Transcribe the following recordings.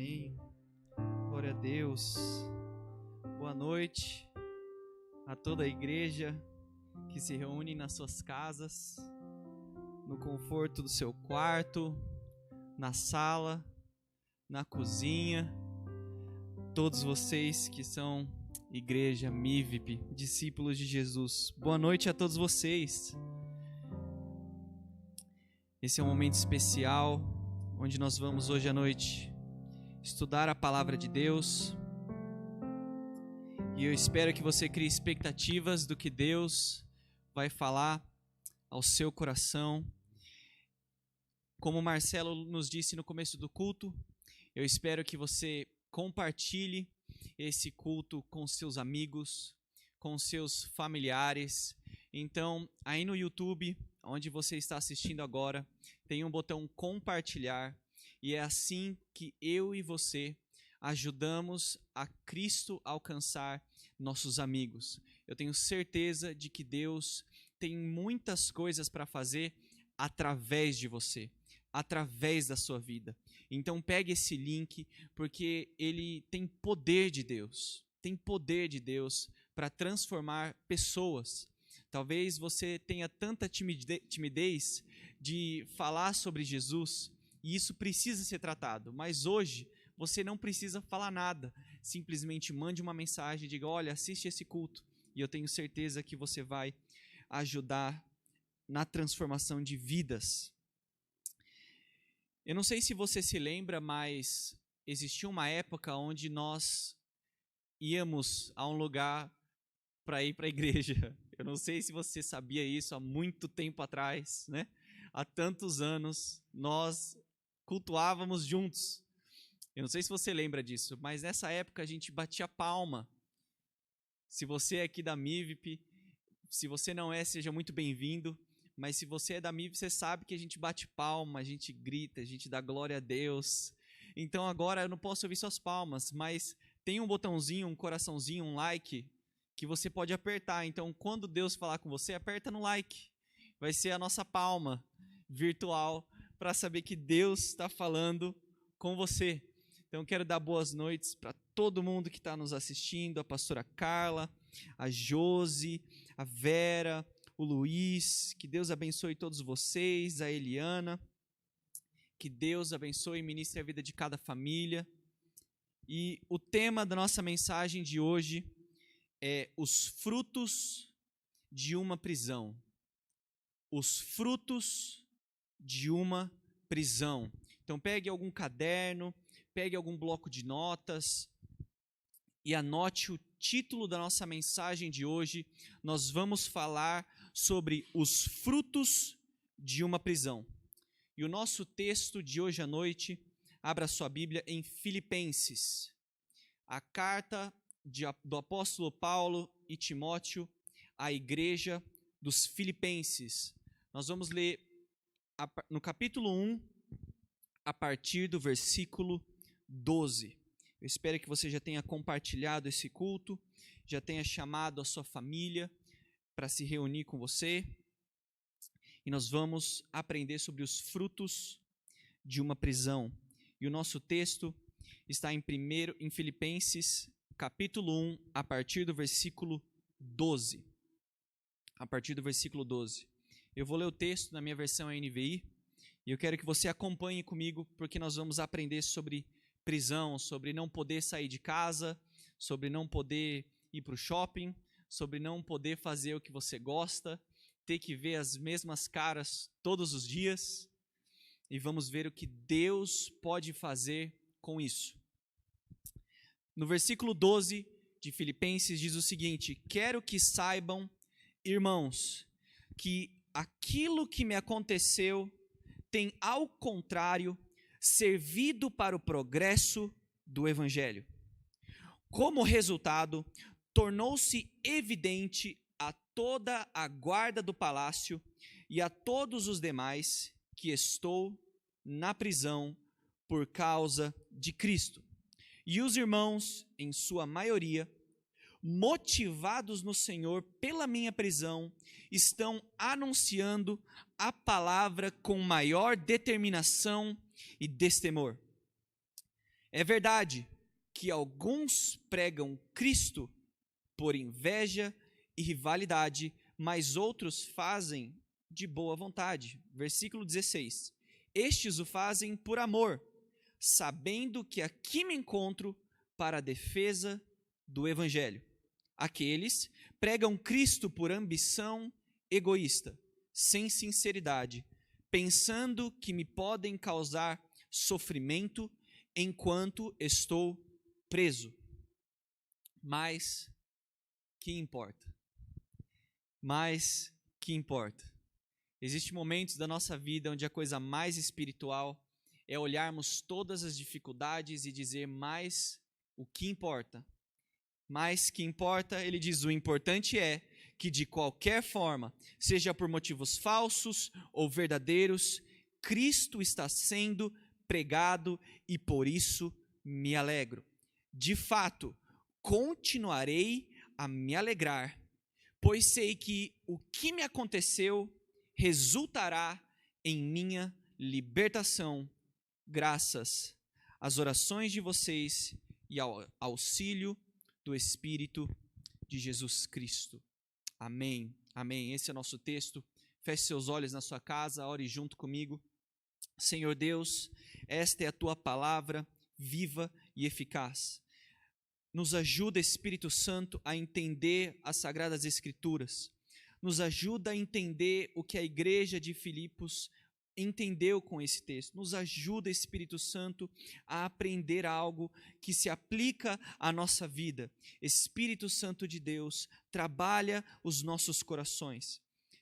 Amém. Glória a Deus. Boa noite a toda a igreja que se reúne nas suas casas, no conforto do seu quarto, na sala, na cozinha. Todos vocês que são igreja MIVIP, discípulos de Jesus. Boa noite a todos vocês. Esse é um momento especial onde nós vamos hoje à noite estudar a palavra de Deus. E eu espero que você crie expectativas do que Deus vai falar ao seu coração. Como o Marcelo nos disse no começo do culto, eu espero que você compartilhe esse culto com seus amigos, com seus familiares. Então, aí no YouTube, onde você está assistindo agora, tem um botão compartilhar, e é assim que eu e você ajudamos a Cristo a alcançar nossos amigos. Eu tenho certeza de que Deus tem muitas coisas para fazer através de você, através da sua vida. Então pegue esse link, porque ele tem poder de Deus para transformar pessoas. Talvez você tenha tanta timidez de falar sobre Jesus, e isso precisa ser tratado, mas hoje você não precisa falar nada, simplesmente mande uma mensagem e diga: olha, assiste esse culto, e eu tenho certeza que você vai ajudar na transformação de vidas. Eu não sei se você se lembra, mas existia uma época onde nós íamos a um lugar para ir para a igreja. Eu não sei se você sabia isso, há muito tempo atrás, né? Há tantos anos nós cultuávamos juntos. Eu não sei se você lembra disso, mas nessa época a gente batia palma. Se você é aqui da MIVIP, se você não é, seja muito bem-vindo. Mas se você é da MIVIP, você sabe que a gente bate palma, a gente grita, a gente dá glória a Deus. Então agora eu não posso ouvir suas palmas, mas tem um botãozinho, um coraçãozinho, um like, que você pode apertar. Então quando Deus falar com você, aperta no like. Vai ser a nossa palma virtual para saber que Deus está falando com você. Então quero dar boas noites para todo mundo que está nos assistindo, a pastora Carla, a Josi, a Vera, o Luiz. Que Deus abençoe todos vocês, a Eliana. Que Deus abençoe e ministre a vida de cada família. E o tema da nossa mensagem de hoje é os frutos de uma prisão. Os frutos de uma prisão. Então pegue algum caderno, pegue algum bloco de notas e anote o título da nossa mensagem de hoje. Nós vamos falar sobre os frutos de uma prisão. E o nosso texto de hoje à noite, abra sua Bíblia em Filipenses, a carta do apóstolo Paulo e Timóteo à igreja dos Filipenses. Nós vamos ler no capítulo 1, a partir do versículo 12. Eu espero que você já tenha compartilhado esse culto, já tenha chamado a sua família para se reunir com você. E nós vamos aprender sobre os frutos de uma prisão. E o nosso texto está em Filipenses, capítulo 1, a partir do versículo 12. A partir do versículo 12. Eu vou ler o texto na minha versão NVI, e eu quero que você acompanhe comigo, porque nós vamos aprender sobre prisão, sobre não poder sair de casa, sobre não poder ir para o shopping, sobre não poder fazer o que você gosta, ter que ver as mesmas caras todos os dias, e vamos ver o que Deus pode fazer com isso. No versículo 12 de Filipenses diz o seguinte: quero que saibam, irmãos, que aquilo que me aconteceu tem, ao contrário, servido para o progresso do Evangelho. Como resultado, tornou-se evidente a toda a guarda do palácio e a todos os demais que estou na prisão por causa de Cristo. E os irmãos, em sua maioria, motivados no Senhor pela minha prisão, estão anunciando a palavra com maior determinação e destemor. É verdade que alguns pregam Cristo por inveja e rivalidade, mas outros fazem de boa vontade. Versículo 16. Estes o fazem por amor, sabendo que aqui me encontro para a defesa do Evangelho. Aqueles pregam Cristo por ambição egoísta, sem sinceridade, pensando que me podem causar sofrimento enquanto estou preso. Mas que importa? Mas que importa? Existem momentos da nossa vida onde a coisa mais espiritual é olharmos todas as dificuldades e dizer, mas o que importa? Mas que importa, ele diz, o importante é que de qualquer forma, seja por motivos falsos ou verdadeiros, Cristo está sendo pregado e por isso me alegro. De fato, continuarei a me alegrar, pois sei que o que me aconteceu resultará em minha libertação, graças às orações de vocês e ao auxílio do Espírito de Jesus Cristo. Amém. Amém. Esse é o nosso texto. Feche seus olhos na sua casa, ore junto comigo. Senhor Deus, esta é a tua palavra viva e eficaz. Nos ajuda, Espírito Santo, a entender as Sagradas Escrituras. Nos ajuda a entender o que a igreja de Filipos entendeu com esse texto. Nos ajuda, Espírito Santo, a aprender algo que se aplica à nossa vida. Espírito Santo de Deus, trabalha os nossos corações.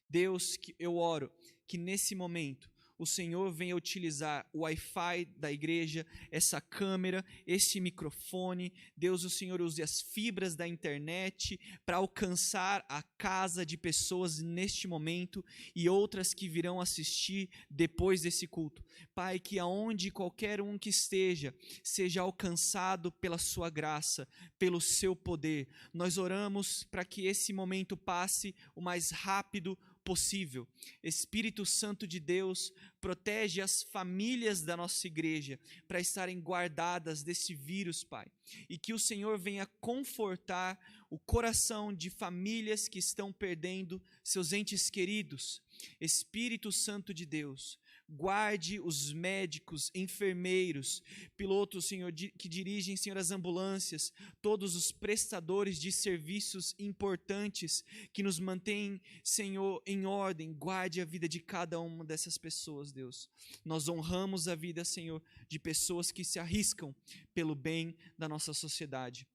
Deus, eu oro que nesse momento o Senhor venha utilizar o Wi-Fi da igreja, essa câmera, esse microfone. Deus, o Senhor use as fibras da internet para alcançar a casa de pessoas neste momento e outras que virão assistir depois desse culto. Pai, que aonde qualquer um que esteja, seja alcançado pela sua graça, pelo seu poder. Nós oramos para que esse momento passe o mais rápido possível. Espírito Santo de Deus, protege as famílias da nossa igreja para estarem guardadas desse vírus, Pai. E que o Senhor venha confortar o coração de famílias que estão perdendo seus entes queridos. Espírito Santo de Deus, guarde os médicos, enfermeiros, pilotos, Senhor, que dirigem, Senhor, as ambulâncias, todos os prestadores de serviços importantes que nos mantêm, Senhor, em ordem. Guarde a vida de cada uma dessas pessoas, Deus. Nós honramos a vida, Senhor, de pessoas que se arriscam pelo bem da nossa sociedade.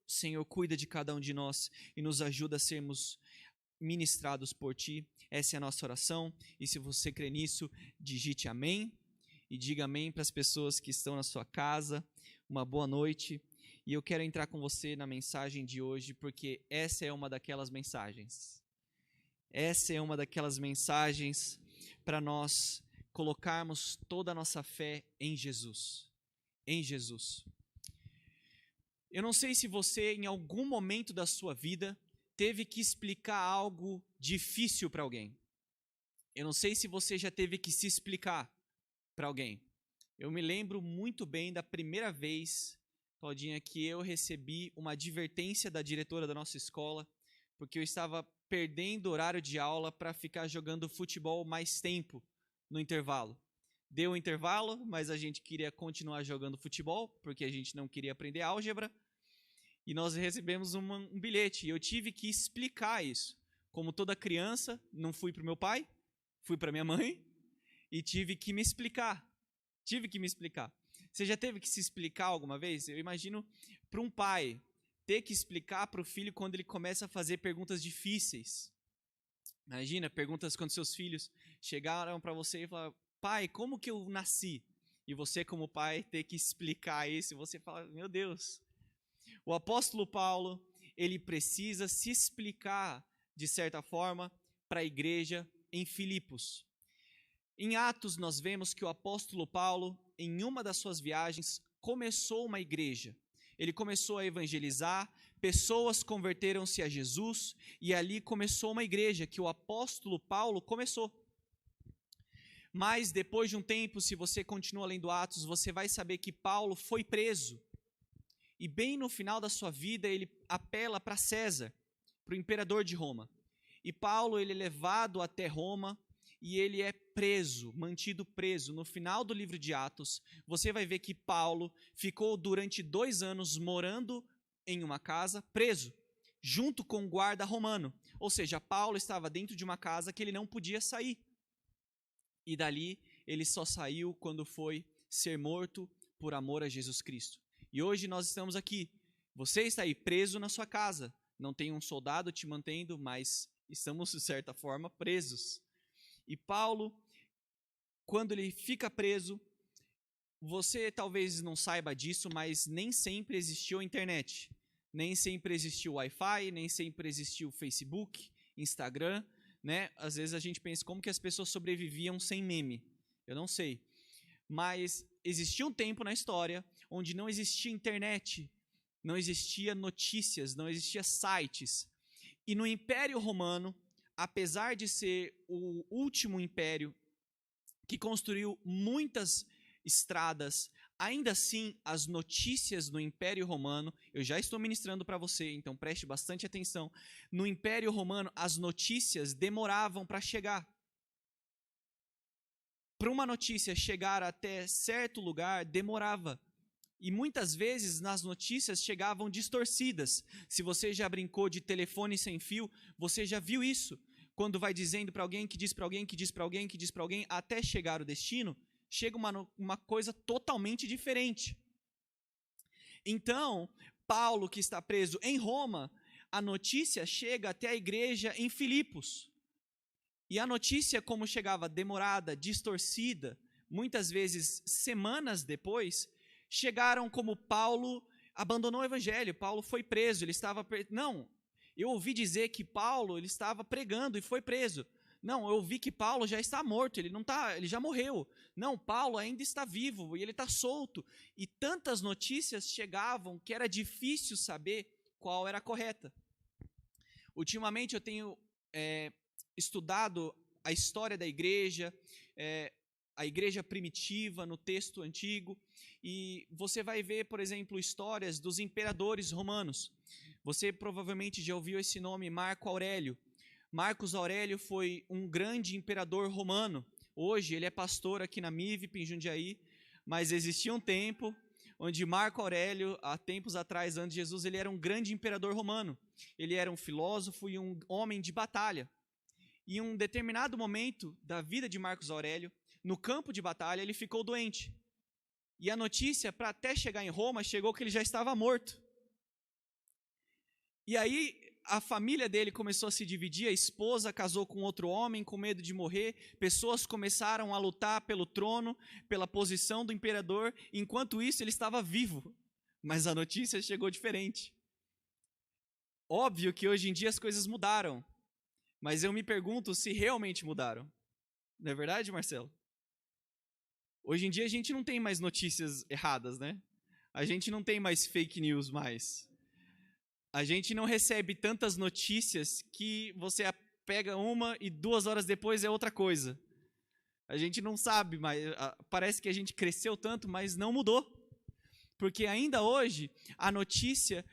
Senhor, cuida de cada um de nós e nos ajuda a sermos ministrados por Ti. Essa é a nossa oração, e se você crê nisso, digite amém, e diga amém para as pessoas que estão na sua casa. Uma boa noite, e eu quero entrar com você na mensagem de hoje, porque essa é uma daquelas mensagens. Essa é uma daquelas mensagens para nós colocarmos toda a nossa fé em Jesus. Em Jesus. Eu não sei se você, em algum momento da sua vida, teve que explicar algo difícil para alguém. Eu não sei se você já teve que se explicar para alguém. Eu me lembro muito bem da primeira vez, Claudinha, que eu recebi uma advertência da diretora da nossa escola, porque eu estava perdendo horário de aula para ficar jogando futebol mais tempo no intervalo. Deu o intervalo, mas a gente queria continuar jogando futebol, porque a gente não queria aprender álgebra. E nós recebemos um bilhete, e eu tive que explicar isso. Como toda criança, não fui para o meu pai, fui para minha mãe, e tive que me explicar. Você já teve que se explicar alguma vez? Eu imagino para um pai ter que explicar para o filho quando ele começa a fazer perguntas difíceis. Imagina, perguntas quando seus filhos chegaram para você e falaram, pai, como que eu nasci? E você, como pai, ter que explicar isso, e você fala, meu Deus. O apóstolo Paulo, ele precisa se explicar, de certa forma, para a igreja em Filipos. Em Atos, nós vemos que o apóstolo Paulo, em uma das suas viagens, começou uma igreja. Ele começou a evangelizar, pessoas converteram-se a Jesus, e ali começou uma igreja que o apóstolo Paulo começou. Mas depois de um tempo, se você continua lendo Atos, você vai saber que Paulo foi preso. E bem no final da sua vida, ele apela para César, para o imperador de Roma. E Paulo, ele é levado até Roma e ele é preso, mantido preso. No final do livro de Atos, você vai ver que Paulo ficou durante 2 anos morando em uma casa, preso, junto com um guarda romano. Ou seja, Paulo estava dentro de uma casa que ele não podia sair. E dali, ele só saiu quando foi ser morto por amor a Jesus Cristo. E hoje nós estamos aqui. Você está aí preso na sua casa. Não tem um soldado te mantendo, mas estamos, de certa forma, presos. E Paulo, quando ele fica preso, você talvez não saiba disso, mas nem sempre existiu a internet. Nem sempre existiu o Wi-Fi, nem sempre existiu o Facebook, Instagram, né? Às vezes a gente pensa como que as pessoas sobreviviam sem meme. Eu não sei. Mas existia um tempo na história onde não existia internet, não existia notícias, não existia sites. E no Império Romano, apesar de ser o último império que construiu muitas estradas, ainda assim as notícias no Império Romano, eu já estou ministrando para você, então preste bastante atenção. No Império Romano, as notícias demoravam para chegar. Para uma notícia chegar até certo lugar, demorava. E muitas vezes nas notícias chegavam distorcidas. Se você já brincou de telefone sem fio, você já viu isso. Quando vai dizendo para alguém, que diz para alguém, que diz para alguém, que diz para alguém, até chegar o destino, chega uma coisa totalmente diferente. Então, Paulo, que está preso em Roma, a notícia chega até a igreja em Filipos. E a notícia, como chegava demorada, distorcida, muitas vezes semanas depois, chegaram como Paulo abandonou o evangelho, Paulo foi preso, ele estava... Não, eu ouvi dizer que Paulo ele estava pregando e foi preso. Não, eu ouvi que Paulo já está morto, ele já morreu. Não, Paulo ainda está vivo e ele está solto. E tantas notícias chegavam que era difícil saber qual era a correta. Ultimamente eu tenho estudado a história da igreja, a igreja primitiva no texto antigo, e você vai ver, por exemplo, histórias dos imperadores romanos. Você provavelmente já ouviu esse nome, Marco Aurélio. Marcos Aurélio foi um grande imperador romano. Hoje ele é pastor aqui na MIVP, em Jundiaí, mas existia um tempo onde Marco Aurélio, há tempos atrás, antes de Jesus, ele era um grande imperador romano. Ele era um filósofo e um homem de batalha. E em um determinado momento da vida de Marcos Aurélio, no campo de batalha, ele ficou doente. E a notícia, para até chegar em Roma, chegou que ele já estava morto. E aí a família dele começou a se dividir, a esposa casou com outro homem com medo de morrer, pessoas começaram a lutar pelo trono, pela posição do imperador, enquanto isso ele estava vivo. Mas a notícia chegou diferente. Óbvio que hoje em dia as coisas mudaram. Mas eu me pergunto se realmente mudaram. Não é verdade, Marcelo? Hoje em dia a gente não tem mais notícias erradas, né? A gente não tem mais fake news mais. A gente não recebe tantas notícias que você pega uma e 2 horas depois é outra coisa. A gente não sabe, mas parece que a gente cresceu tanto, mas não mudou. Porque ainda hoje a notícia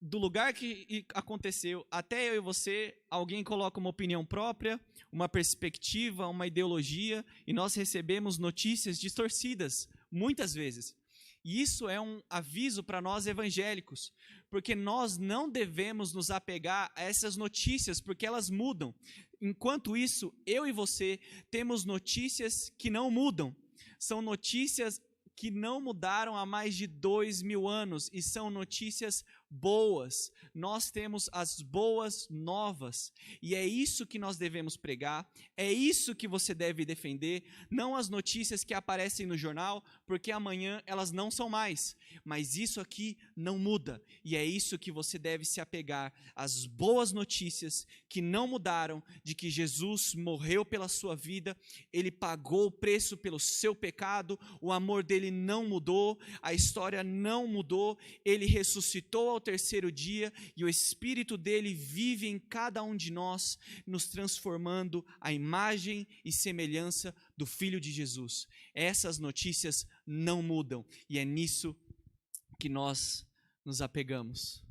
do lugar que aconteceu, até eu e você, alguém coloca uma opinião própria, uma perspectiva, uma ideologia, e nós recebemos notícias distorcidas, muitas vezes. E isso é um aviso para nós evangélicos, porque nós não devemos nos apegar a essas notícias, porque elas mudam. Enquanto isso, eu e você temos notícias que não mudam. São notícias que não mudaram há mais de 2000 anos e são notícias boas. Nós temos as boas novas e é isso que nós devemos pregar, é isso que você deve defender, não as notícias que aparecem no jornal, porque amanhã elas não são mais, mas isso aqui não muda e é isso que você deve se apegar, as boas notícias que não mudaram, de que Jesus morreu pela sua vida, ele pagou o preço pelo seu pecado, o amor dele não mudou, a história não mudou, ele ressuscitou ao ao terceiro dia e o Espírito dele vive em cada um de nós, nos transformando à imagem e semelhança do Filho de Jesus. Essas notícias não mudam e é nisso que nós nos apegamos.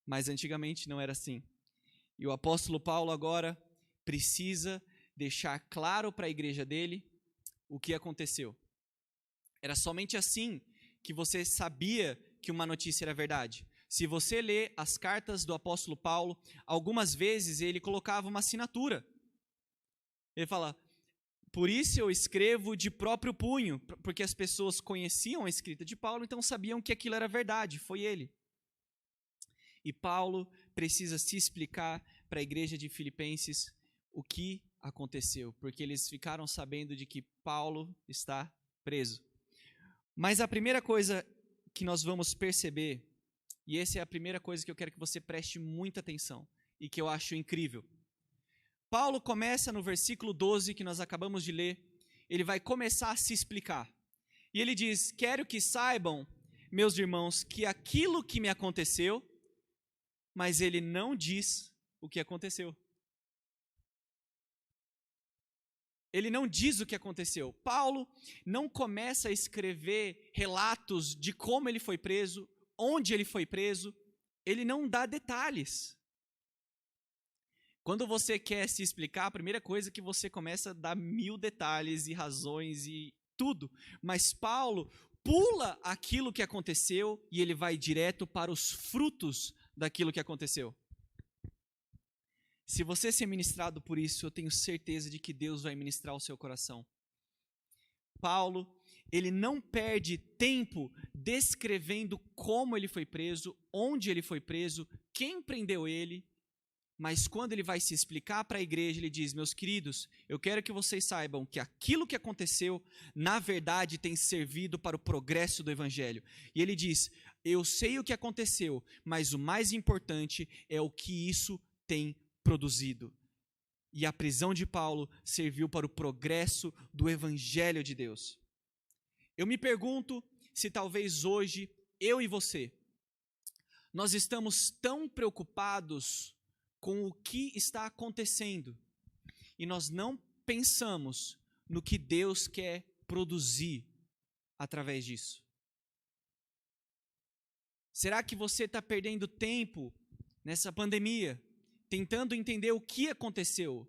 Mas antigamente não era assim. E o apóstolo Paulo agora precisa deixar claro para a igreja dele o que aconteceu. Era somente assim que você sabia que uma notícia era verdade. Se você lê as cartas do apóstolo Paulo, algumas vezes ele colocava uma assinatura. Ele fala, por isso eu escrevo de próprio punho, porque as pessoas conheciam a escrita de Paulo, então sabiam que aquilo era verdade, foi ele. E Paulo precisa se explicar para a igreja de Filipenses o que aconteceu, porque eles ficaram sabendo de que Paulo está preso. Mas a primeira coisa que nós vamos perceber, e essa é a primeira coisa que eu quero que você preste muita atenção, e que eu acho incrível. Paulo começa no versículo 12, que nós acabamos de ler, ele vai começar a se explicar. E ele diz, quero que saibam, meus irmãos, que aquilo que me aconteceu, mas ele não diz o que aconteceu. Ele não diz o que aconteceu. Paulo não começa a escrever relatos de como ele foi preso, onde ele foi preso. Ele não dá detalhes. Quando você quer se explicar, a primeira coisa é que você começa a dar 1000 detalhes e razões e tudo. Mas Paulo pula aquilo que aconteceu e ele vai direto para os frutos daquilo que aconteceu. Se você ser ministrado por isso, eu tenho certeza de que Deus vai ministrar o seu coração. Paulo, ele não perde tempo descrevendo como ele foi preso, onde ele foi preso, quem prendeu ele, mas quando ele vai se explicar para a igreja, ele diz, meus queridos, eu quero que vocês saibam que aquilo que aconteceu, na verdade, tem servido para o progresso do evangelho. E ele diz, eu sei o que aconteceu, mas o mais importante é o que isso tem produzido. E a prisão de Paulo serviu para o progresso do evangelho de Deus. Eu me pergunto se talvez hoje, eu e você, nós estamos tão preocupados com o que está acontecendo e nós não pensamos no que Deus quer produzir através disso. Será que você está perdendo tempo nessa pandemia, tentando entender o que aconteceu?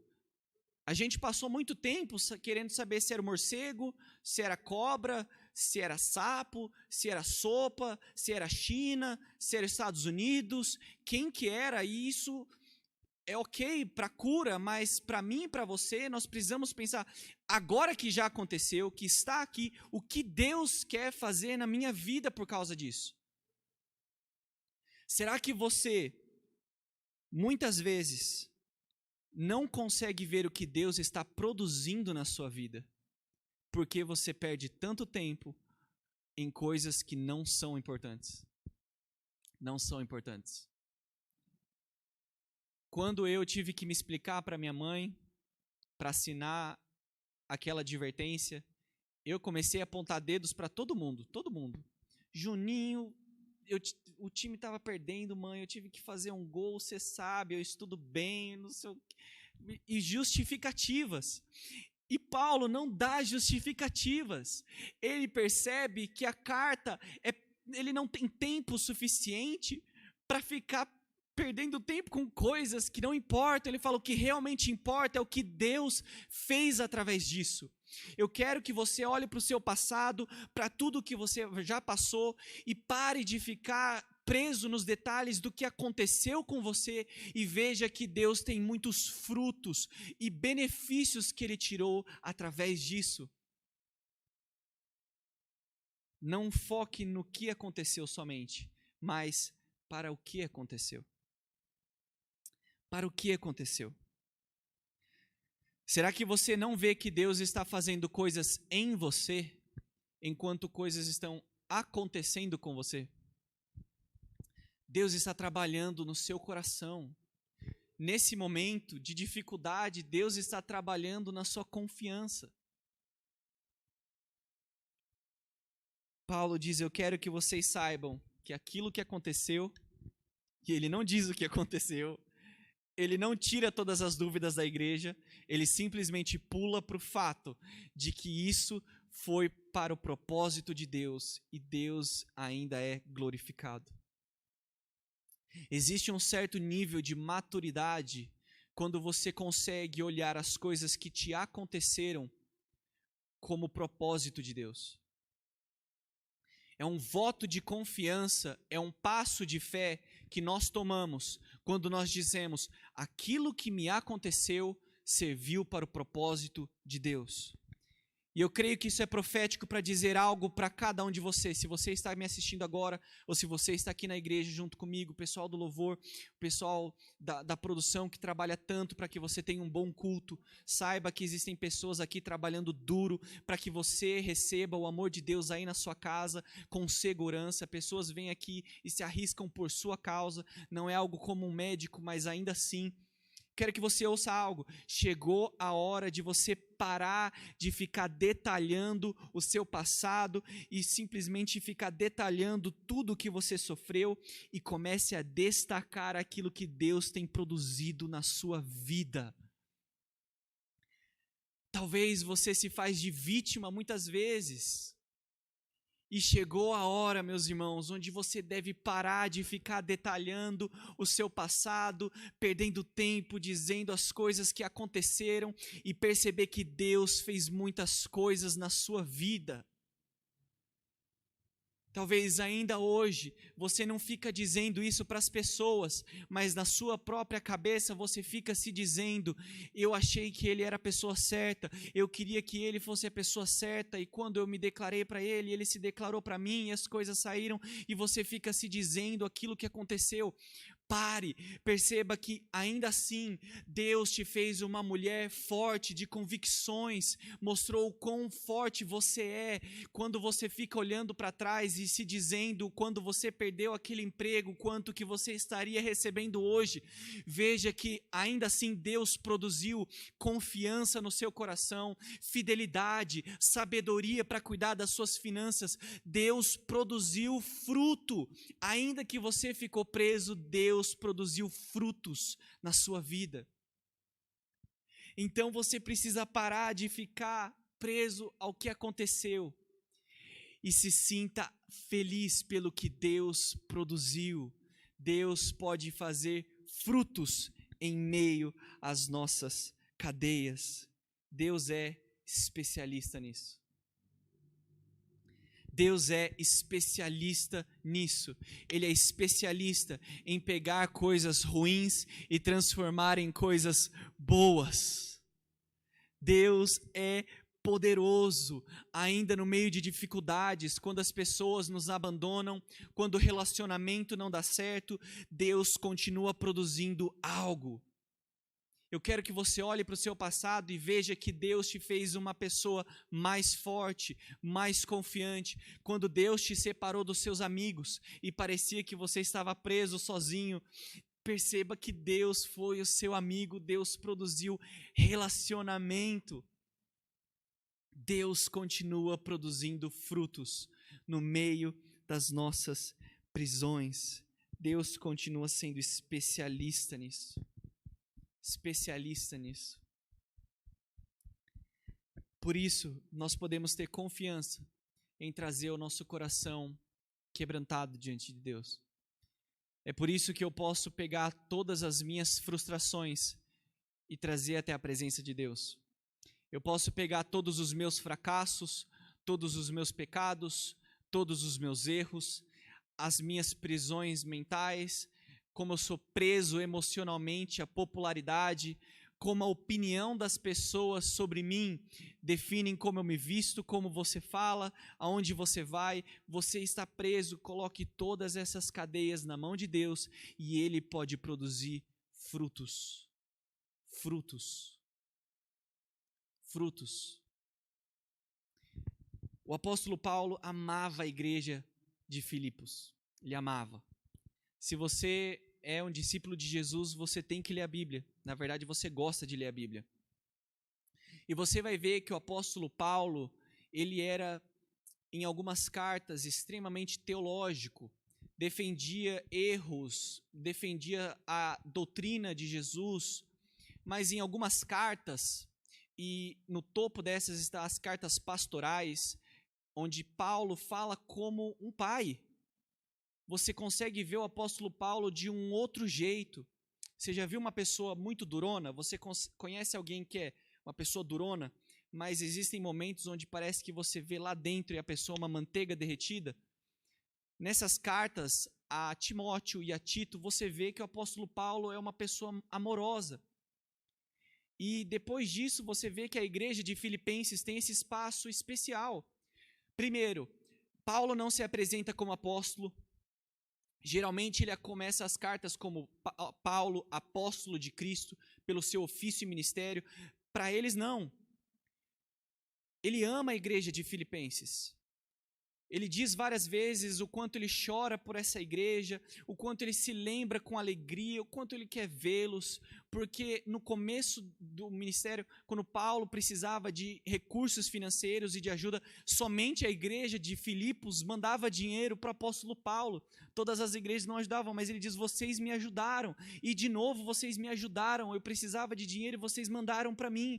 A gente passou muito tempo querendo saber se era morcego, se era cobra, se era sapo, se era sopa, se era China, se era Estados Unidos, quem que era isso? É ok para cura, mas para mim e para você, nós precisamos pensar, agora que já aconteceu, que está aqui, o que Deus quer fazer na minha vida por causa disso? Será que você, muitas vezes, não consegue ver o que Deus está produzindo na sua vida, porque você perde tanto tempo em coisas que não são importantes? Não são importantes. Quando eu tive que me explicar para minha mãe, para assinar aquela advertência, eu comecei a apontar dedos para todo mundo. Juninho, o time estava perdendo, mãe, eu tive que fazer um gol, você sabe, eu estudo bem, não sei o quê. E justificativas. E Paulo não dá justificativas. Ele percebe que a carta, ele não tem tempo suficiente para ficar perdendo tempo com coisas que não importam. Ele fala, o que realmente importa é o que Deus fez através disso. Eu quero que você olhe para o seu passado, para tudo que você já passou e pare de ficar preso nos detalhes do que aconteceu com você e veja que Deus tem muitos frutos e benefícios que Ele tirou através disso. Não foque no que aconteceu somente, mas para o que aconteceu. Para o que aconteceu? Será que você não vê que Deus está fazendo coisas em você, enquanto coisas estão acontecendo com você? Deus está trabalhando no seu coração. Nesse momento de dificuldade, Deus está trabalhando na sua confiança. Paulo diz, eu quero que vocês saibam que aquilo que aconteceu, e ele não diz o que aconteceu, ele não tira todas as dúvidas da igreja, ele simplesmente pula para o fato de que isso foi para o propósito de Deus e Deus ainda é glorificado. Existe um certo nível de maturidade quando você consegue olhar as coisas que te aconteceram como propósito de Deus. É um voto de confiança, é um passo de fé que nós tomamos quando nós dizemos: aquilo que me aconteceu serviu para o propósito de Deus. E eu creio que isso é profético para dizer algo para cada um de vocês. Se você está me assistindo agora, ou se você está aqui na igreja junto comigo, o pessoal do louvor, o pessoal da produção que trabalha tanto para que você tenha um bom culto, saiba que existem pessoas aqui trabalhando duro para que você receba o amor de Deus aí na sua casa com segurança. Pessoas vêm aqui e se arriscam por sua causa. Não é algo como um médico, mas ainda assim, quero que você ouça algo. Chegou a hora de você parar de ficar detalhando o seu passado e simplesmente ficar detalhando tudo o que você sofreu e comece a destacar aquilo que Deus tem produzido na sua vida. Talvez você se faz de vítima muitas vezes. E chegou a hora, meus irmãos, onde você deve parar de ficar detalhando o seu passado, perdendo tempo dizendo as coisas que aconteceram e perceber que Deus fez muitas coisas na sua vida. Talvez ainda hoje você não fica dizendo isso para as pessoas, mas na sua própria cabeça você fica se dizendo: eu achei que ele era a pessoa certa, eu queria que ele fosse a pessoa certa, e quando eu me declarei para ele, ele se declarou para mim, e as coisas saíram, e você fica se dizendo aquilo que aconteceu. Pare, perceba que ainda assim Deus te fez uma mulher forte de convicções, mostrou o quão forte você é quando você fica olhando para trás e se dizendo, quando você perdeu aquele emprego, quanto que você estaria recebendo hoje. Veja que ainda assim Deus produziu confiança no seu coração, fidelidade, sabedoria para cuidar das suas finanças. Deus produziu fruto, ainda que você ficou preso, Deus produziu frutos na sua vida. Então você precisa parar de ficar preso ao que aconteceu e se sinta feliz pelo que Deus produziu. Deus pode fazer frutos em meio às nossas cadeias. Deus é especialista nisso. Deus é especialista nisso. Ele é especialista em pegar coisas ruins e transformar em coisas boas. Deus é poderoso, ainda no meio de dificuldades, quando as pessoas nos abandonam, quando o relacionamento não dá certo, Deus continua produzindo algo. Eu quero que você olhe para o seu passado e veja que Deus te fez uma pessoa mais forte, mais confiante. Quando Deus te separou dos seus amigos e parecia que você estava preso sozinho, perceba que Deus foi o seu amigo, Deus produziu relacionamento. Deus continua produzindo frutos no meio das nossas prisões. Deus continua sendo especialista nisso. Especialista nisso. Por isso, nós podemos ter confiança em trazer o nosso coração quebrantado diante de Deus. É por isso que eu posso pegar todas as minhas frustrações e trazer até a presença de Deus. Eu posso pegar todos os meus fracassos, todos os meus pecados, todos os meus erros, as minhas prisões mentais, como eu sou preso emocionalmente à popularidade, como a opinião das pessoas sobre mim definem como eu me visto, como você fala, aonde você vai. Você está preso, coloque todas essas cadeias na mão de Deus e Ele pode produzir frutos. Frutos. Frutos. O apóstolo Paulo amava a igreja de Filipos. Ele amava. Se você é um discípulo de Jesus, você tem que ler a Bíblia. Na verdade, você gosta de ler a Bíblia. E você vai ver que o apóstolo Paulo, ele era, em algumas cartas, extremamente teológico. defendia erros, defendia a doutrina de Jesus, mas em algumas cartas, e no topo dessas estão as cartas pastorais, onde Paulo fala como um pai. Você consegue ver o apóstolo Paulo de um outro jeito. Você já viu uma pessoa muito durona? Você conhece alguém que é uma pessoa durona, mas existem momentos onde parece que você vê lá dentro e a pessoa é uma manteiga derretida? Nessas cartas a Timóteo e a Tito, você vê que o apóstolo Paulo é uma pessoa amorosa. E depois disso você vê que a igreja de Filipenses tem esse espaço especial. Primeiro, Paulo não se apresenta como apóstolo. Geralmente ele começa as cartas como Paulo, apóstolo de Cristo, pelo seu ofício e ministério. Para eles, não. Ele ama a igreja de Filipenses. Ele diz várias vezes o quanto ele chora por essa igreja, o quanto ele se lembra com alegria, o quanto ele quer vê-los, porque no começo do ministério, quando Paulo precisava de recursos financeiros e de ajuda, somente a igreja de Filipos mandava dinheiro para o apóstolo Paulo. Todas as igrejas não ajudavam, mas ele diz: vocês me ajudaram, e de novo vocês me ajudaram, eu precisava de dinheiro e vocês mandaram para mim.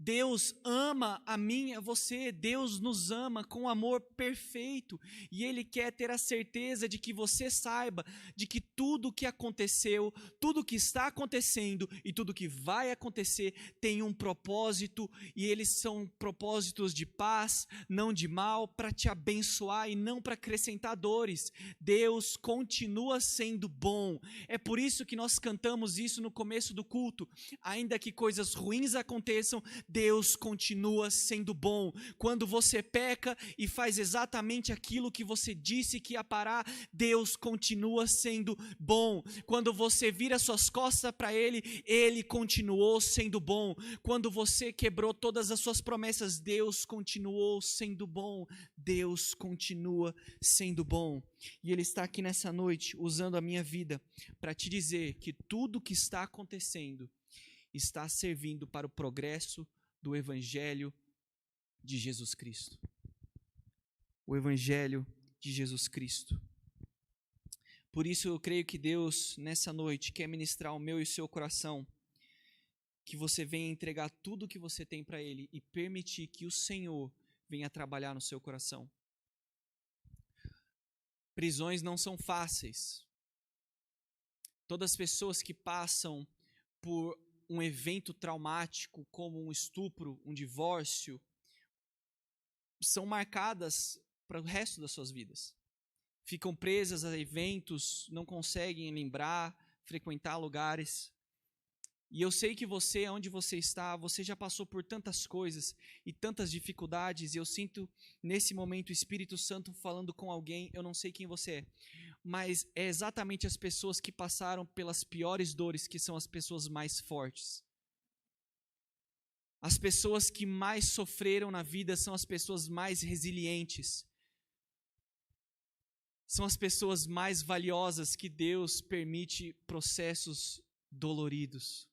Deus ama a mim e a você, Deus nos ama com amor perfeito, e Ele quer ter a certeza de que você saiba de que tudo o que aconteceu, tudo o que está acontecendo e tudo o que vai acontecer tem um propósito, e eles são propósitos de paz, não de mal, para te abençoar e não para acrescentar dores. Deus continua sendo bom. É por isso que nós cantamos isso no começo do culto. Ainda que coisas ruins aconteçam, Deus continua sendo bom. Quando você peca e faz exatamente aquilo que você disse que ia parar, Deus continua sendo bom. Quando você vira suas costas para Ele, Ele continuou sendo bom. Quando você quebrou todas as suas promessas, Deus continuou sendo bom. Deus continua sendo bom. E Ele está aqui nessa noite, usando a minha vida, para te dizer que tudo que está acontecendo está servindo para o progresso do Evangelho de Jesus Cristo. O Evangelho de Jesus Cristo. Por isso eu creio que Deus, nessa noite, quer ministrar o meu e o seu coração, que você venha entregar tudo o que você tem para Ele e permitir que o Senhor venha trabalhar no seu coração. Prisões não são fáceis. Todas as pessoas que passam por um evento traumático, como um estupro, um divórcio, são marcadas para o resto das suas vidas. Ficam presas a eventos, não conseguem lembrar, frequentar lugares. E eu sei que você, onde você está, você já passou por tantas coisas e tantas dificuldades, e eu sinto nesse momento o Espírito Santo falando com alguém, eu não sei quem você é, mas é exatamente as pessoas que passaram pelas piores dores que são as pessoas mais fortes. As pessoas que mais sofreram na vida são as pessoas mais resilientes. São as pessoas mais valiosas que Deus permite processos doloridos.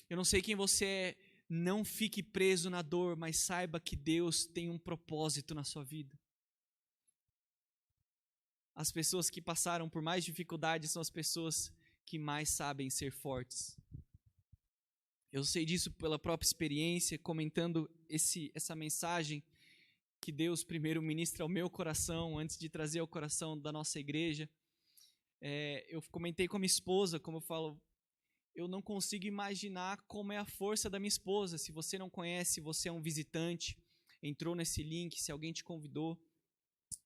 Eu não sei quem você é, não fique preso na dor, mas saiba que Deus tem um propósito na sua vida. As pessoas que passaram por mais dificuldades são as pessoas que mais sabem ser fortes. Eu sei disso pela própria experiência, comentando essa mensagem que Deus primeiro ministra ao meu coração, antes de trazer ao coração da nossa igreja. Eu comentei com a minha esposa, como eu falo, eu não consigo imaginar como é a força da minha esposa. Se você não conhece, você é um visitante, entrou nesse link, se alguém te convidou.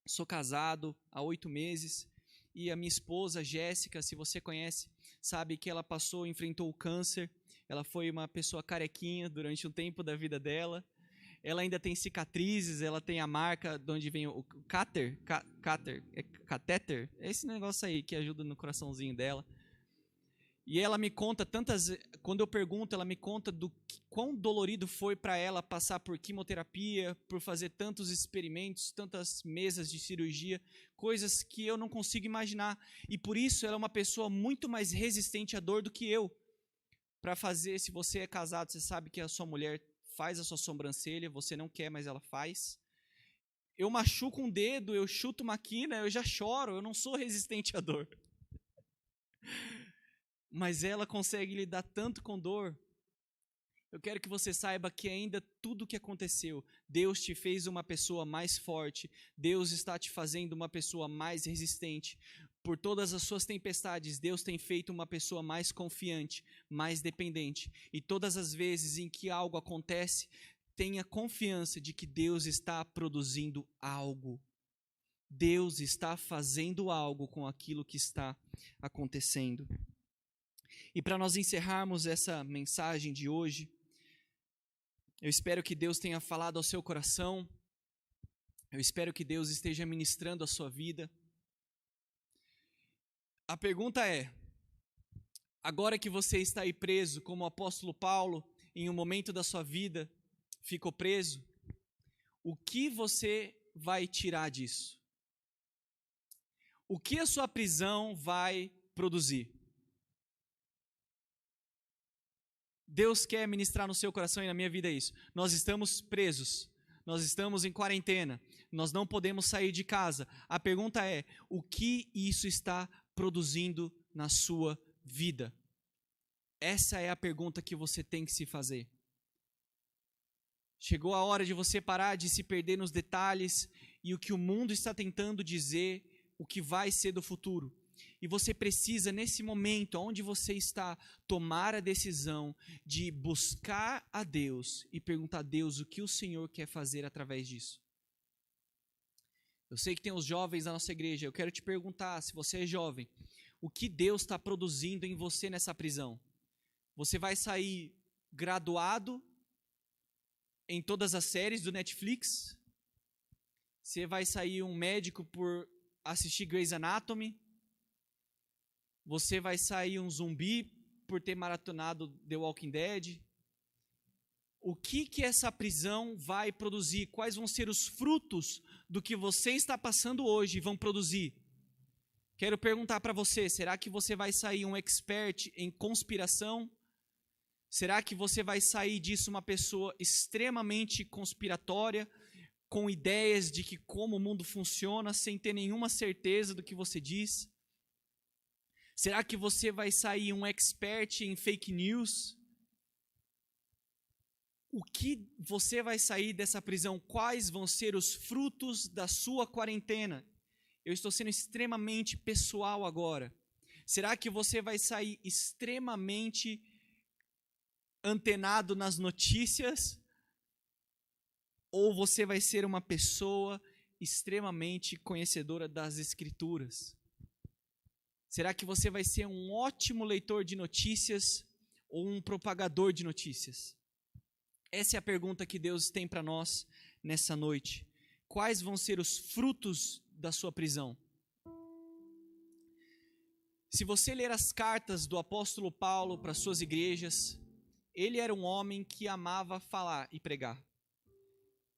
Sou casado há 8 meses e a minha esposa, Jéssica, se você conhece, sabe que ela enfrentou o câncer. Ela foi uma pessoa carequinha durante um tempo da vida dela. Ela ainda tem cicatrizes, ela tem a marca de onde vem o catéter, é esse negócio aí que ajuda no coraçãozinho dela. E ela me conta quando eu pergunto, ela me conta do quão dolorido foi para ela passar por quimioterapia, por fazer tantos experimentos, tantas mesas de cirurgia, coisas que eu não consigo imaginar. E por isso ela é uma pessoa muito mais resistente à dor do que eu. Para fazer, se você é casado, você sabe que a sua mulher faz a sua sobrancelha, você não quer, mas ela faz. eu machuco um dedo, eu chuto uma quina, eu já choro, eu não sou resistente à dor. Mas ela consegue lidar tanto com dor. Eu quero que você saiba que ainda tudo o que aconteceu, Deus te fez uma pessoa mais forte, Deus está te fazendo uma pessoa mais resistente. Por todas as suas tempestades, Deus tem feito uma pessoa mais confiante, mais dependente. E todas as vezes em que algo acontece, tenha confiança de que Deus está produzindo algo. Deus está fazendo algo com aquilo que está acontecendo. E para nós encerrarmos essa mensagem de hoje, eu espero que Deus tenha falado ao seu coração, eu espero que Deus esteja ministrando a sua vida. A pergunta é, agora que você está aí preso, como o apóstolo Paulo, em um momento da sua vida, ficou preso, o que você vai tirar disso? O que a sua prisão vai produzir? Deus quer ministrar no seu coração e na minha vida isso. Nós estamos presos, nós estamos em quarentena, nós não podemos sair de casa. A pergunta é, o que isso está produzindo na sua vida? Essa é a pergunta que você tem que se fazer. Chegou a hora de você parar de se perder nos detalhes e o que o mundo está tentando dizer, o que vai ser do futuro. E você precisa, nesse momento, onde você está, tomar a decisão de buscar a Deus e perguntar a Deus o que o Senhor quer fazer através disso. Eu sei que tem os jovens na nossa igreja, eu quero te perguntar, se você é jovem, o que Deus está produzindo em você nessa prisão? Você vai sair graduado em todas as séries do Netflix? Você vai sair um médico por assistir Grey's Anatomy? Você vai sair um zumbi por ter maratonado The Walking Dead? O que essa prisão vai produzir? Quais vão ser os frutos do que você está passando hoje vão produzir? Quero perguntar para você, será que você vai sair um expert em conspiração? Será que você vai sair disso uma pessoa extremamente conspiratória, com ideias de que como o mundo funciona, sem ter nenhuma certeza do que você diz? Será que você vai sair um expert em fake news? O que você vai sair dessa prisão? Quais vão ser os frutos da sua quarentena? Eu estou sendo extremamente pessoal agora. Será que você vai sair extremamente antenado nas notícias? Ou você vai ser uma pessoa extremamente conhecedora das Escrituras? Será que você vai ser um ótimo leitor de notícias ou um propagador de notícias? Essa é a pergunta que Deus tem para nós nessa noite. Quais vão ser os frutos da sua prisão? Se você ler as cartas do apóstolo Paulo para suas igrejas, ele era um homem que amava falar e pregar.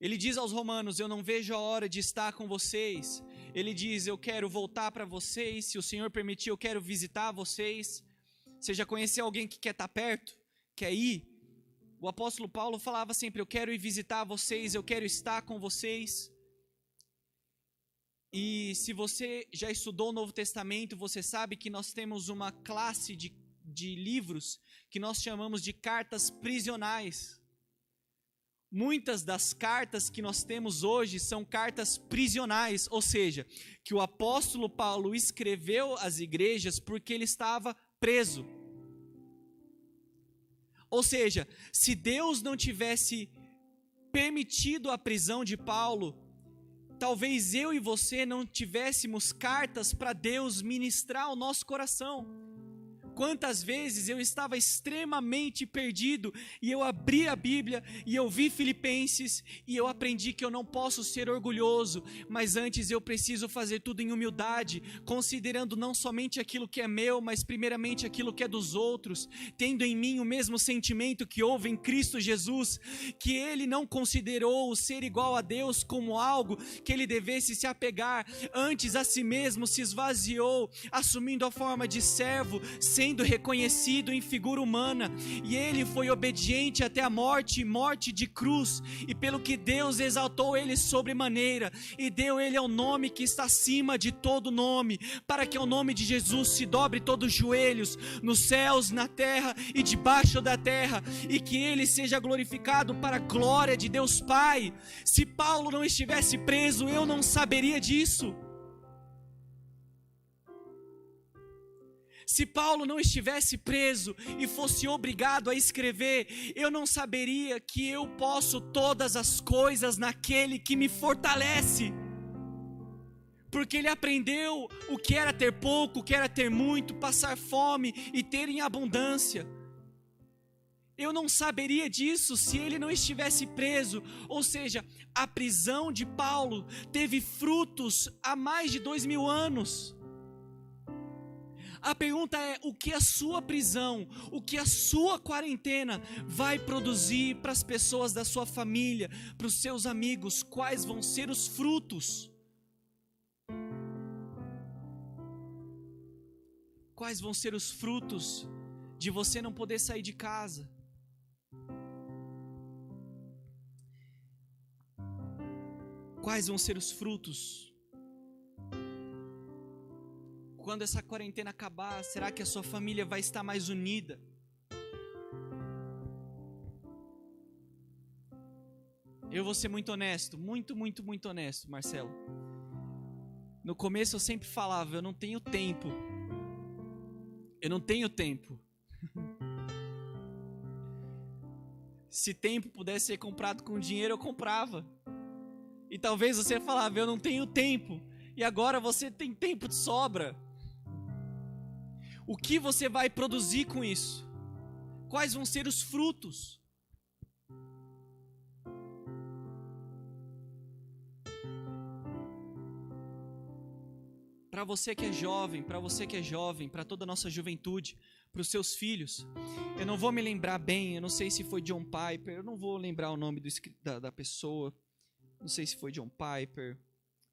Ele diz aos romanos, eu não vejo a hora de estar com vocês. Ele diz, eu quero voltar para vocês, se o Senhor permitir, eu quero visitar vocês. Você já conheceu alguém que quer estar perto? Quer ir? O apóstolo Paulo falava sempre, eu quero ir visitar vocês, eu quero estar com vocês. E se você já estudou o Novo Testamento, você sabe que nós temos uma classe de livros que nós chamamos de cartas prisionais. Muitas das cartas que nós temos hoje são cartas prisionais, ou seja, que o apóstolo Paulo escreveu às igrejas porque ele estava preso. Ou seja, se Deus não tivesse permitido a prisão de Paulo, talvez eu e você não tivéssemos cartas para Deus ministrar ao nosso coração. Quantas vezes eu estava extremamente perdido e eu abri a Bíblia e eu vi Filipenses e eu aprendi que eu não posso ser orgulhoso, mas antes eu preciso fazer tudo em humildade, considerando não somente aquilo que é meu, mas primeiramente aquilo que é dos outros, tendo em mim o mesmo sentimento que houve em Cristo Jesus, que ele não considerou o ser igual a Deus como algo que ele devesse se apegar, antes a si mesmo se esvaziou, assumindo a forma de servo, sem sendo reconhecido em figura humana, e ele foi obediente até a morte, morte de cruz, e pelo que Deus exaltou ele sobremaneira, e deu ele ao nome que está acima de todo nome, para que ao nome de Jesus se dobre todos os joelhos, nos céus, na terra e debaixo da terra, e que ele seja glorificado para a glória de Deus Pai. Se Paulo não estivesse preso, eu não saberia disso. Se Paulo não estivesse preso e fosse obrigado a escrever, eu não saberia que eu posso todas as coisas naquele que me fortalece. Porque ele aprendeu o que era ter pouco, o que era ter muito, passar fome e ter em abundância. Eu não saberia disso se ele não estivesse preso. Ou seja, a prisão de Paulo teve frutos há mais de 2000 anos. A pergunta é: o que a sua prisão, o que a sua quarentena vai produzir para as pessoas da sua família, para os seus amigos? Quais vão ser os frutos? Quais vão ser os frutos de você não poder sair de casa? Quais vão ser os frutos? Quando essa quarentena acabar, será que a sua família vai estar mais unida? Eu vou ser muito honesto, muito honesto, Marcelo. No começo eu sempre falava, eu não tenho tempo. Eu não tenho tempo. Se tempo pudesse ser comprado com dinheiro, eu comprava. E talvez você falava, eu não tenho tempo. E agora você tem tempo de sobra. O que você vai produzir com isso? Quais vão ser os frutos? Para você que é jovem, para toda a nossa juventude, para os seus filhos, eu não vou me lembrar bem, eu não sei se foi John Piper, eu não vou lembrar o nome da pessoa, não sei se foi John Piper,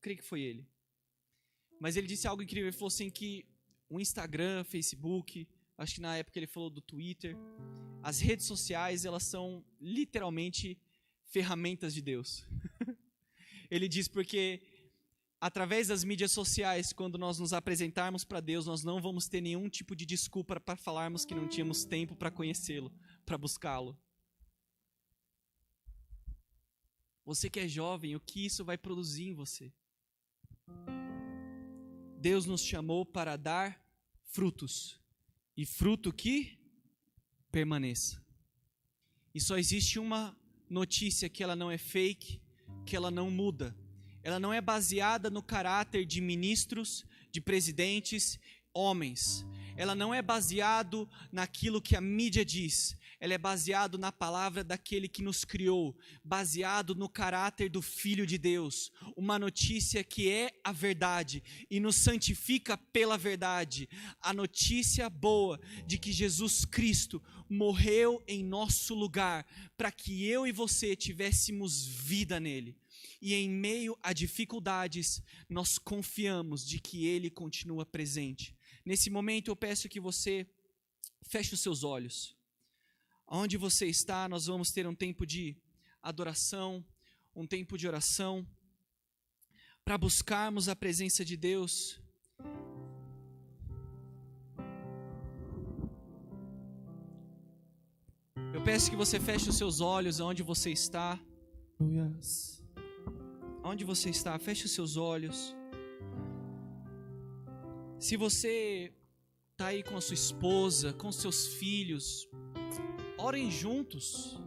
creio que foi ele. Mas ele disse algo incrível, ele falou assim que o Instagram, Facebook, acho que na época ele falou do Twitter, as redes sociais, elas são literalmente ferramentas de Deus. Ele diz porque através das mídias sociais, quando nós nos apresentarmos para Deus, nós não vamos ter nenhum tipo de desculpa para falarmos que não tínhamos tempo para conhecê-lo, para buscá-lo. Você que é jovem, o que isso vai produzir em você? Deus nos chamou para dar frutos, e fruto que permaneça. E só existe uma notícia que ela não é fake, que ela não muda. Ela não é baseada no caráter de ministros, de presidentes, homens. Ela não é baseado naquilo que a mídia diz. Ela é baseado na palavra daquele que nos criou, baseado no caráter do Filho de Deus. Uma notícia que é a verdade e nos santifica pela verdade. A notícia boa de que Jesus Cristo morreu em nosso lugar para que eu e você tivéssemos vida nele. E em meio a dificuldades, nós confiamos de que Ele continua presente. Nesse momento eu peço que você feche os seus olhos. Onde você está, nós vamos ter um tempo de adoração, um tempo de oração, para buscarmos a presença de Deus. Eu peço que você feche os seus olhos onde você está. Onde você está, feche os seus olhos. Se você está aí com a sua esposa, com os seus filhos, orem juntos.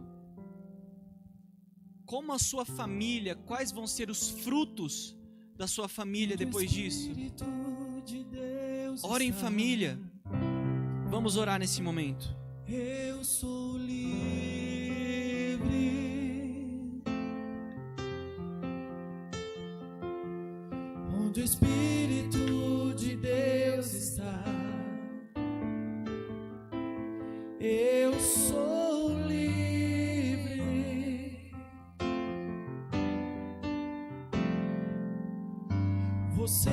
Como a sua família, quais vão ser os frutos da sua família depois disso? Orem em família. Vamos orar nesse momento. Eu sou livre. Onde o Espírito de Deus está, eu sou livre. Você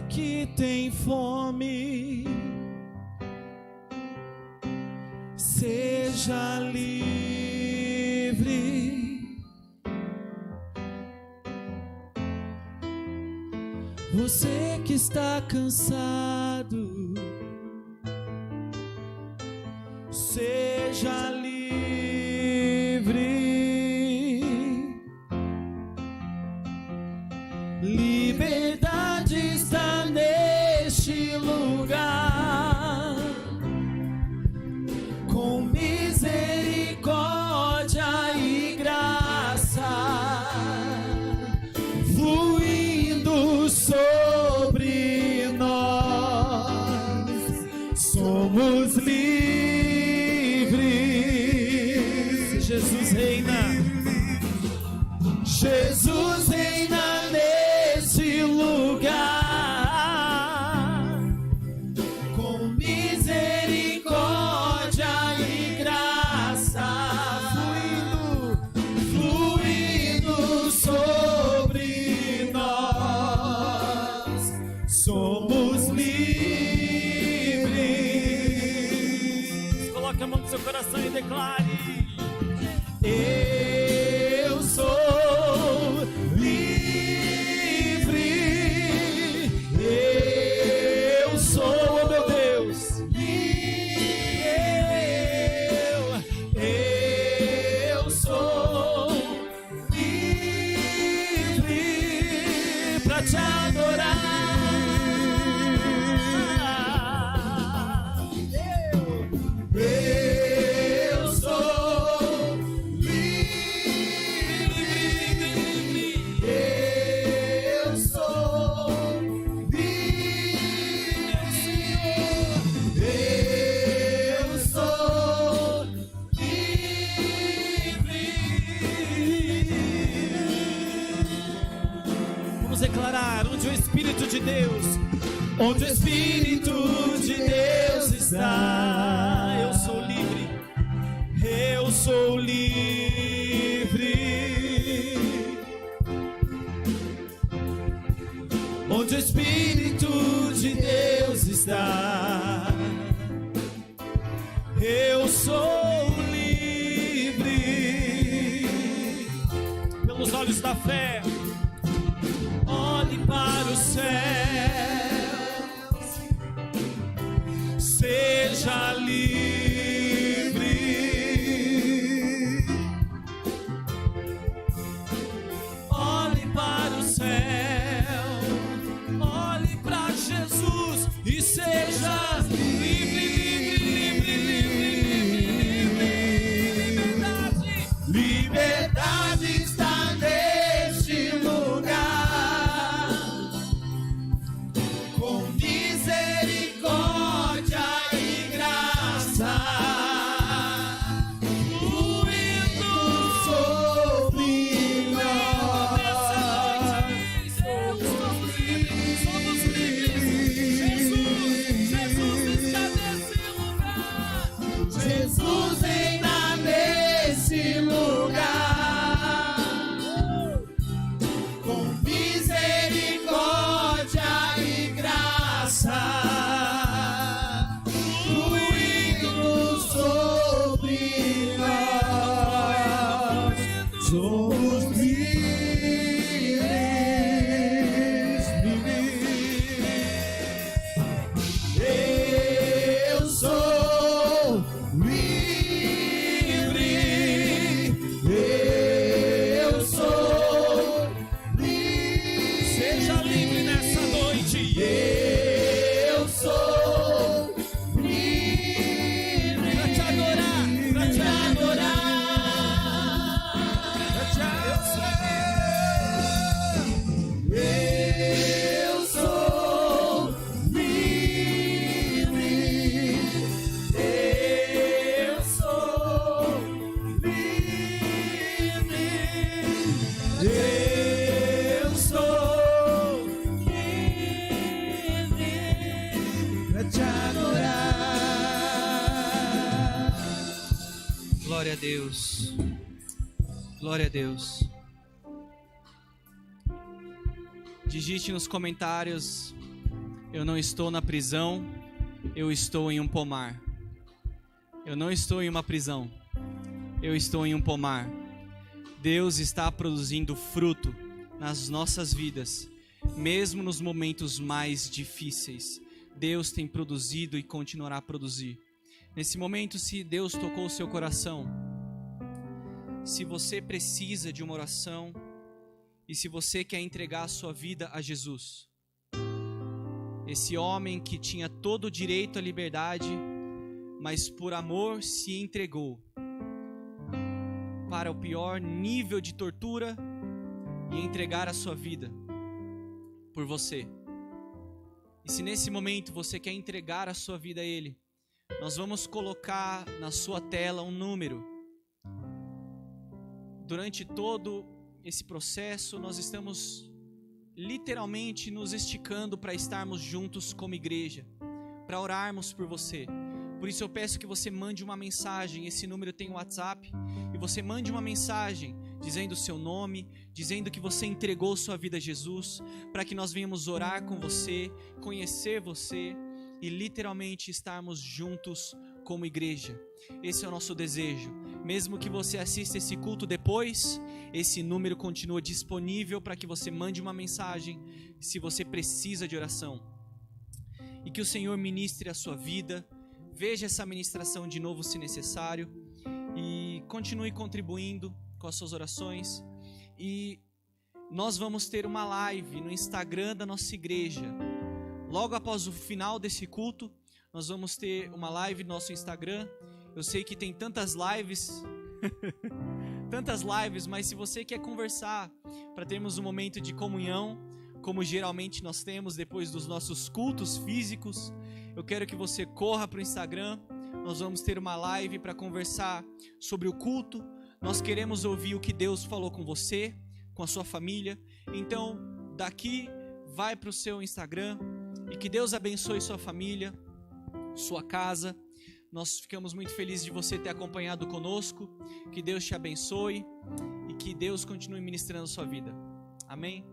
que tem fome, Seja livre. Você que está cansado, seja livre. Liberdade está neste lugar, com misericórdia e graça, fluindo sobre nós. Somos livres. Jesus reina. Jesus reina nesse lugar, com misericórdia e graça, fluindo sobre nós. Somos livres. Coloque a mão no seu coração e declare: eu sou livre. Eu sou, oh meu Deus, eu sou livre pra te adorar. Eu sou livre. Eu sou livre. Eu sou livre. Vamos declarar: onde o Espírito de Deus, onde o Espírito de Deus está, eu sou livre. Eu sou livre. Onde o Espírito de Deus está, eu sou livre. Pelos olhos da fé, olhe para o céu. Seja livre. Olhe para o céu, olhe para Jesus e seja livre, livre, livre, livre, livre. Liberdade está neste lugar, com misericórdia e graça, fluindo sobre nós. Somos livres. Jesus está nesse lugar. Jesus reina nesse lugar, com misericórdia e graça, fluindo sobre nós. Somos livres, eu sou livre. Eu sou livre. Seja livre nessa noite. Eu sou livre pra te adorar, pra te adorar, pra te eu sou livre. Eu sou livre. Eu sou livre pra te adorar. Glória a Deus. Glória a Deus. Digite nos comentários: eu não estou na prisão, eu estou em um pomar. Eu não estou em uma prisão. Eu estou em um pomar. Deus está produzindo fruto nas nossas vidas, mesmo nos momentos mais difíceis. Deus tem produzido e continuará a produzir. Nesse momento, se Deus tocou o seu coração, se você precisa de uma oração e se você quer entregar a sua vida a Jesus, esse homem que tinha todo o direito à liberdade, mas por amor se entregou para o pior nível de tortura e entregar a sua vida por você. E se nesse momento você quer entregar a sua vida a Ele, nós vamos colocar na sua tela um número. Durante todo esse processo, nós estamos literalmente nos esticando para estarmos juntos como igreja, para orarmos por você. Por isso eu peço que você mande uma mensagem, esse número tem o WhatsApp, e você mande uma mensagem dizendo o seu nome, dizendo que você entregou sua vida a Jesus, para que nós venhamos orar com você, conhecer você e literalmente estarmos juntos como igreja. Esse é o nosso desejo. Mesmo que você assista esse culto depois, esse número continua disponível para que você mande uma mensagem se você precisa de oração. E que o Senhor ministre a sua vida. Veja essa ministração de novo se necessário e continue contribuindo com as suas orações. E nós vamos ter uma live no Instagram da nossa igreja. Logo após o final desse culto, nós vamos ter uma live no nosso Instagram. Eu sei que tem tantas lives, mas se você quer conversar para termos um momento de comunhão, como geralmente nós temos depois dos nossos cultos físicos, eu quero que você corra para o Instagram. Nós vamos ter uma live para conversar sobre o culto. Nós queremos ouvir o que Deus falou com você, com a sua família. Então, daqui, vai para o seu Instagram e que Deus abençoe sua família, sua casa. Nós ficamos muito felizes de você ter acompanhado conosco. Que Deus te abençoe e que Deus continue ministrando a sua vida. Amém?